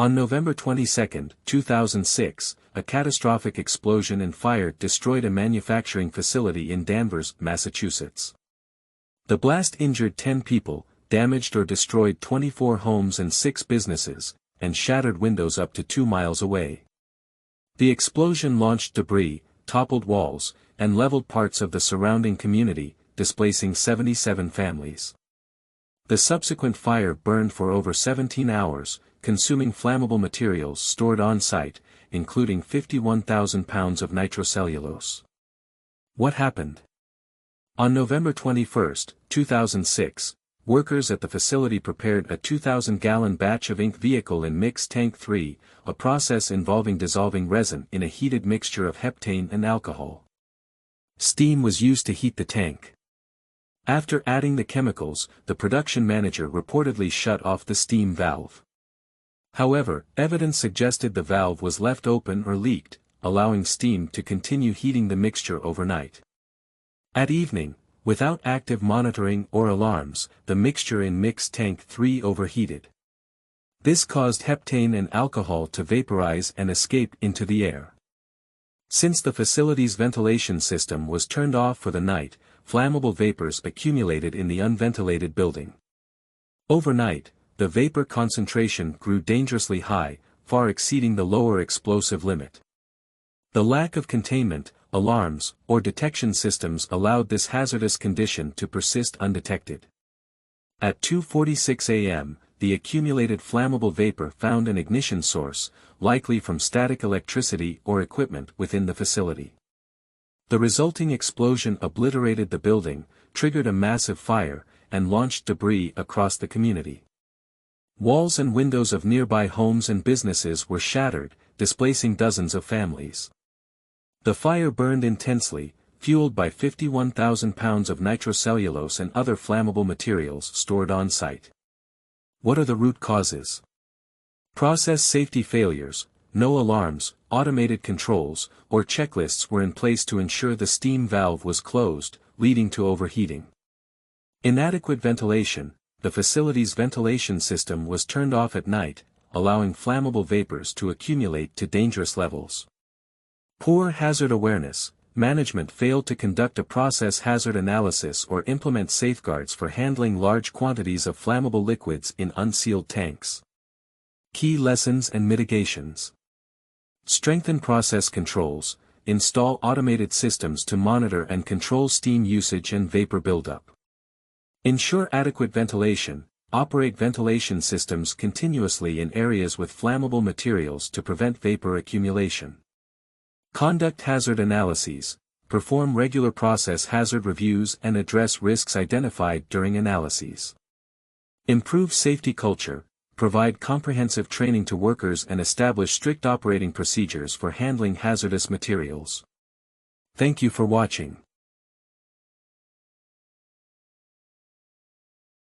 On November 22, 2006, a catastrophic explosion and fire destroyed a manufacturing facility in Danvers, Massachusetts. The blast injured 10 people, damaged or destroyed 24 homes and 6 businesses, and shattered windows up to 2 miles away. The explosion launched debris, toppled walls, and leveled parts of the surrounding community, displacing 77 families. The subsequent fire burned for over 17 hours, consuming flammable materials stored on site, including 51,000 pounds of nitrocellulose. What happened? On November 21, 2006, workers at the facility prepared a 2,000-gallon batch of ink vehicle in Mix Tank 3, a process involving dissolving resin in a heated mixture of heptane and alcohol. Steam was used to heat the tank. After adding the chemicals, the production manager reportedly shut off the steam valve. However, evidence suggested the valve was left open or leaked, allowing steam to continue heating the mixture overnight. At evening, without active monitoring or alarms, the mixture in Mix Tank 3 overheated. This caused heptane and alcohol to vaporize and escape into the air. Since the facility's ventilation system was turned off for the night, flammable vapors accumulated in the unventilated building. Overnight, the vapor concentration grew dangerously high, far exceeding the lower explosive limit. The lack of containment, alarms, or detection systems allowed this hazardous condition to persist undetected. At 2:46 a.m., the accumulated flammable vapor found an ignition source, likely from static electricity or equipment within the facility. The resulting explosion obliterated the building, triggered a massive fire, and launched debris across the community. Walls and windows of nearby homes and businesses were shattered, displacing dozens of families. The fire burned intensely, fueled by 51,000 pounds of nitrocellulose and other flammable materials stored on site. What are the root causes? Process safety failures, no alarms, automated controls, or checklists were in place to ensure the steam valve was closed, leading to overheating. Inadequate ventilation. The facility's ventilation system was turned off at night, allowing flammable vapors to accumulate to dangerous levels. Poor hazard awareness. Management failed to conduct a process hazard analysis or implement safeguards for handling large quantities of flammable liquids in unsealed tanks. Key lessons and mitigations. Strengthen process controls. Install automated systems to monitor and control steam usage and vapor buildup. Ensure adequate ventilation. Operate ventilation systems continuously in areas with flammable materials to prevent vapor accumulation. Conduct hazard analyses. Perform regular process hazard reviews and address risks identified during analyses. Improve safety culture. Provide comprehensive training to workers and establish strict operating procedures for handling hazardous materials. Thank you for watching.